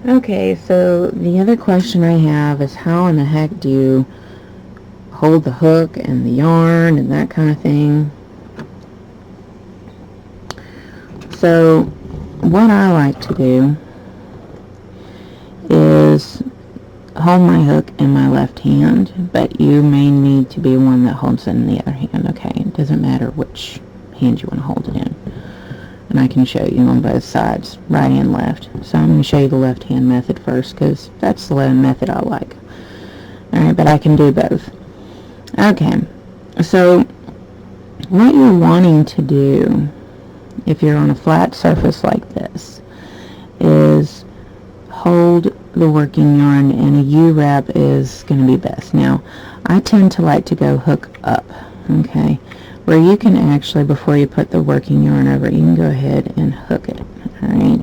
Okay, so the other question I have is how in the heck do you hold the hook and the yarn and that kind of thing? So what I like to do is hold my hook in my left hand, but you may need to be one that holds it in the other hand. Okay, it doesn't matter which hand you want to hold it in. And I can show you on both sides, right and left. So I'm going to show you the left hand method first because that's the method I like. Alright, but I can do both. Okay, so what you're wanting to do if you're on a flat surface like this is hold the working yarn, and a U-wrap is going to be best. Now, I tend to like to go hook up, okay, where you can actually, before you put the working yarn over, you can go ahead and hook it, alright,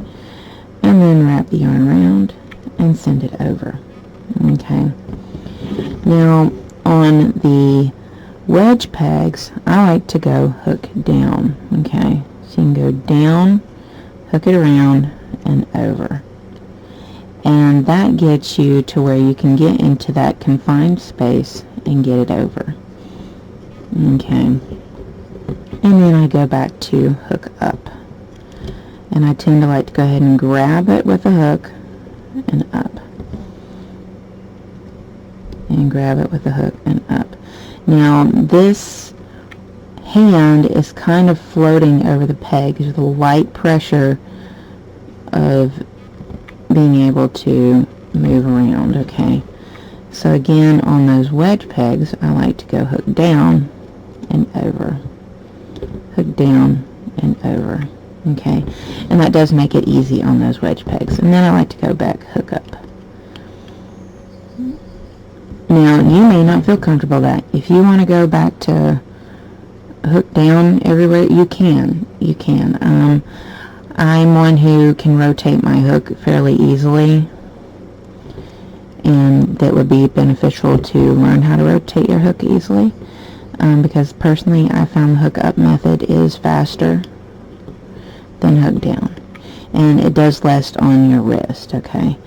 and then wrap the yarn around and send it over, okay. Now, on the wedge pegs, I like to go hook down, okay, so you can go down, hook it around, and over. And that gets you to where you can get into that confined space and get it over. Okay. And then I go back to hook up. And I tend to like to go ahead and grab it with a hook and up. And grab it with a hook and up. Now this hand is kind of floating over the peg. There's a light pressure of being able to move around, okay. So again, on those wedge pegs, I like to go hook down and over, hook down and over, okay. And that does make it easy on those wedge pegs. And then I like to go back, hook up. Now, you may not feel comfortable with that. If you want to go back to hook down everywhere, you can. You can. I'm one who can rotate my hook fairly easily, and that would be beneficial to learn how to rotate your hook easily, because personally I found the hook up method is faster than hook down, and it does less on your wrist, okay.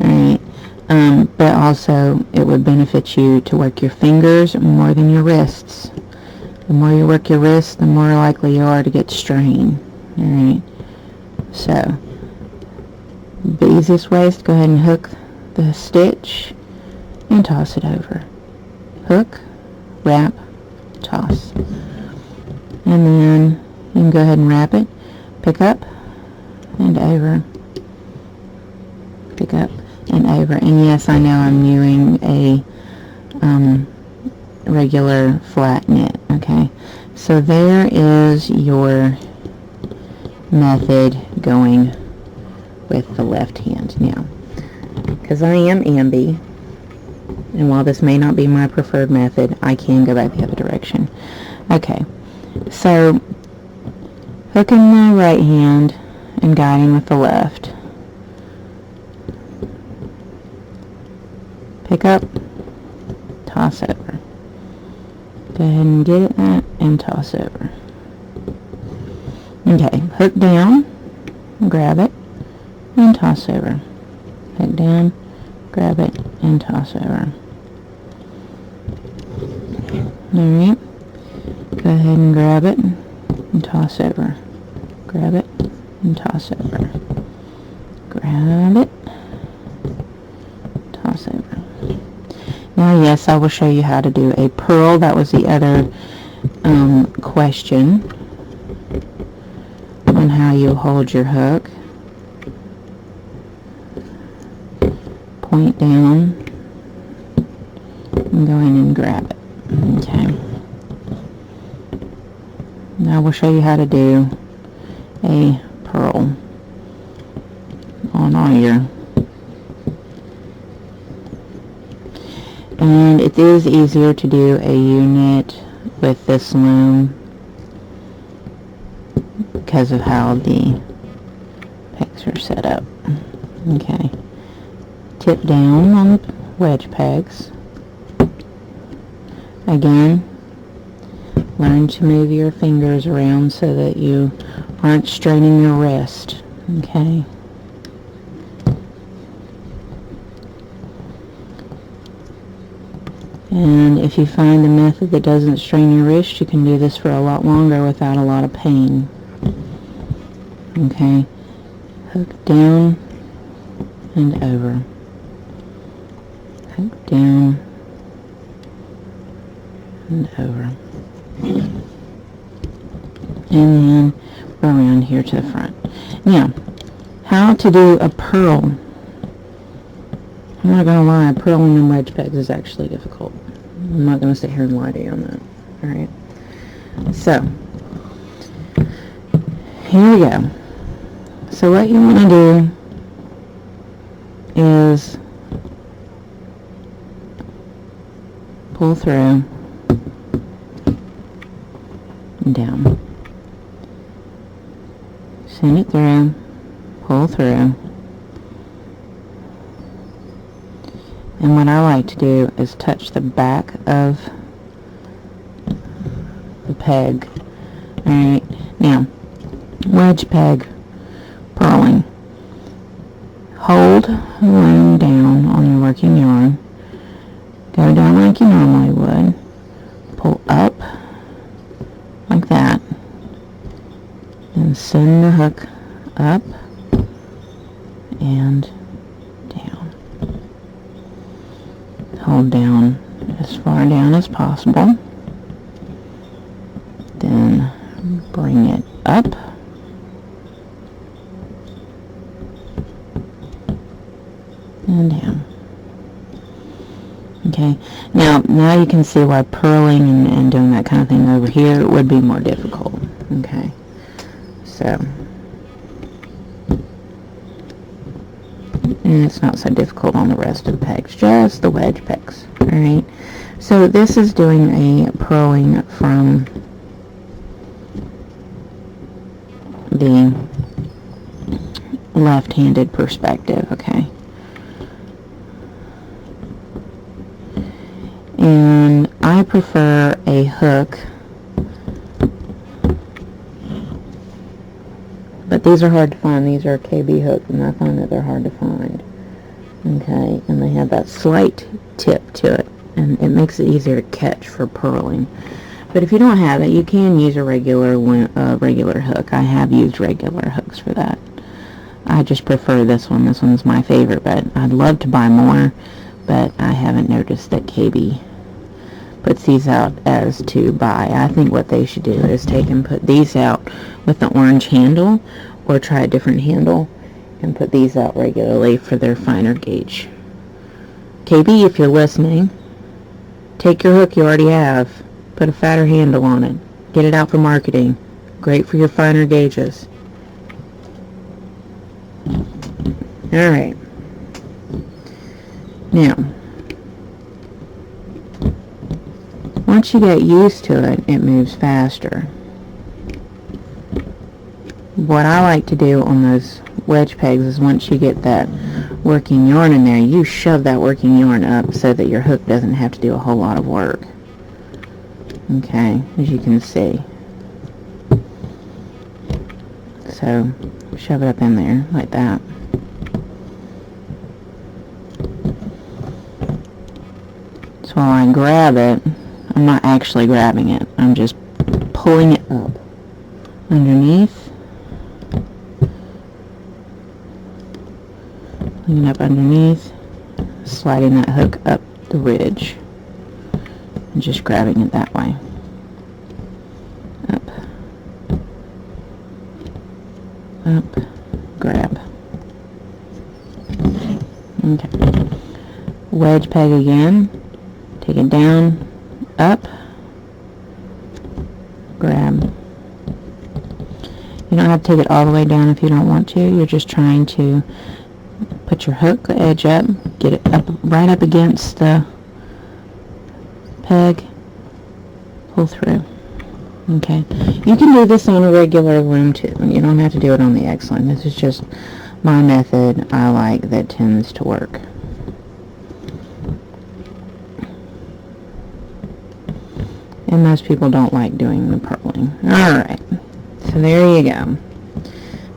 Alright, but also it would benefit you to work your fingers more than your wrists. The more you work your wrists, the more likely you are to get strain. Alright, so the easiest way is to go ahead and hook the stitch and toss it over. Hook, wrap, toss. And then you can go ahead and wrap it, pick up and over, pick up and over. And yes, I know I'm using a regular flat knit, okay. So there is your method going with the left hand. Now, because I am ambi, and while this may not be my preferred method, I can go back the other direction. Okay, so hooking the right hand and guiding with the left. Pick up, toss over. Go ahead and get it that and toss over. Okay, hook down, grab it, and toss over. Hook down, grab it, and toss over. Alright, go ahead and grab it and toss over. Grab it and toss over. Grab it, toss over. Now, yes, I will show you how to do a purl. That was the other question on how you hold your hook. Point down and go in and grab it. Okay. Now we'll show you how to do a purl on all your. And it is easier to do a U-knit with this loom because of how the pegs are set up. Okay. Tip down on the wedge pegs. Again, learn to move your fingers around so that you aren't straining your wrist. Okay. And if you find a method that doesn't strain your wrist, you can do this for a lot longer without a lot of pain. Okay. Hook down and over. Hook down and over. And then around here to the front. Now, how to do a purl. I'm not going to lie, purling in wedge pegs is actually difficult. I'm not going to sit here and lie to you on that. Alright. So, here we go. So what you want to do is pull through and down. Send it through, pull through. And what I like to do is touch the back of the peg. Alright, now, wedge peg purling. Hold the loom down on your working yarn. Go down like you normally would. Pull up like that. And send the hook up and hold down as far down as possible, then bring it up and down. Okay, now you can see why purling and doing that kind of thing over here would be more difficult. Okay, so and it's not so difficult on the rest of the pegs, just the wedge pegs. Alright, so this is doing a purling from the left-handed perspective, okay? And I prefer a hook, but these are hard to find. These are KB hooks, and I find that they're hard to find. Okay, and they have that slight tip to it, and it makes it easier to catch for purling. But if you don't have it, you can use a regular hook. I have used regular hooks for that. I just prefer this one. This one's my favorite, but I'd love to buy more, but I haven't noticed that KB puts these out as to buy. I think what they should do is take and put these out with the orange handle, or try a different handle and put these out regularly for their finer gauge. KB, if you're listening, take your hook you already have, put a fatter handle on it, get it out for marketing. Great for your finer gauges. Alright, now once you get used to it, it moves faster. What I like to do on those wedge pegs is once you get that working yarn in there, you shove that working yarn up so that your hook doesn't have to do a whole lot of work. Okay, as you can see. So, shove it up in there like that. So while I grab it, I'm not actually grabbing it, I'm just pulling it up underneath. Pulling it up underneath, sliding that hook up the ridge, and just grabbing it that way. Up, up, grab. Okay. Wedge peg again, take it down, up, grab. You don't have to take it all the way down if you don't want to. You're just trying to put your hook edge up, get it up right up against the peg, pull through. Okay, you can do this on a regular loom too. You don't have to do it on the X-line. This is just my method I like that tends to work. And most people don't like doing the purling. Alright, so there you go.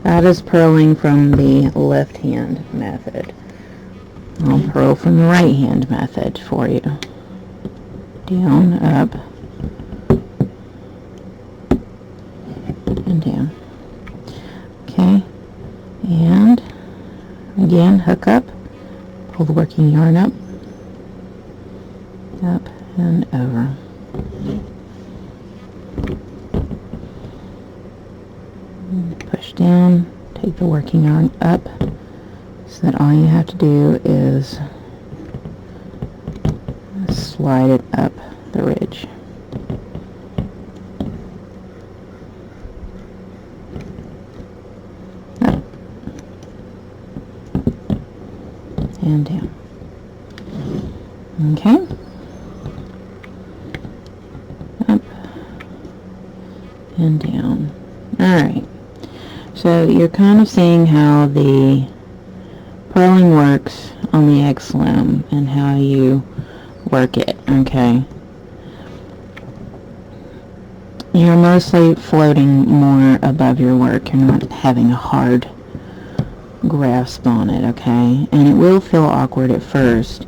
That is purling from the left hand method. I'll purl from the right hand method for you. Down, up, and down. Okay, and again, hook up, pull the working yarn up and over. Push down, take the working yarn up, so that all you have to do is slide it up the ridge. Up and down. Okay. Up and down. Alright. So you're kind of seeing how the purling works on the X-Loom and how you work it, okay? You're mostly floating more above your work. You're not having a hard grasp on it, okay? And it will feel awkward at first.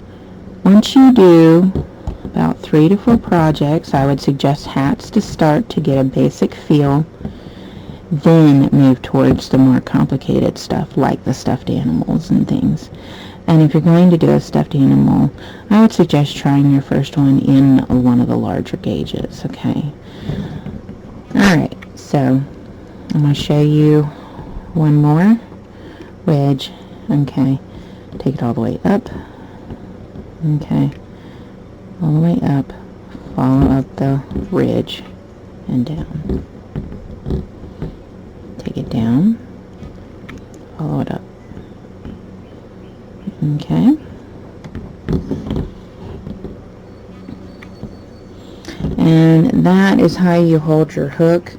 Once you do about 3 to 4 projects, I would suggest hats to start to get a basic feel. Then move towards the more complicated stuff like the stuffed animals and things. And if you're going to do a stuffed animal, I would suggest trying your first one in one of the larger gauges, okay? Alright, so I'm going to show you one more wedge, okay? Take it all the way up, okay? All the way up, follow up the ridge and down. Take it down, follow it up. Okay. And that is how you hold your hook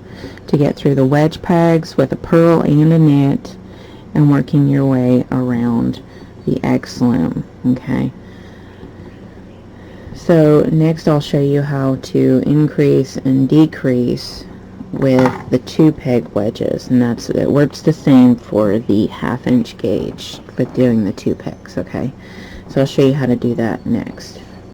to get through the wedge pegs with a purl and a knit and working your way around the X-Loom. Okay. So next I'll show you how to increase and decrease with the 2 peg wedges, and it works the same for the 1/2 inch gauge but doing the 2 pegs. Okay, so I'll show you how to do that next.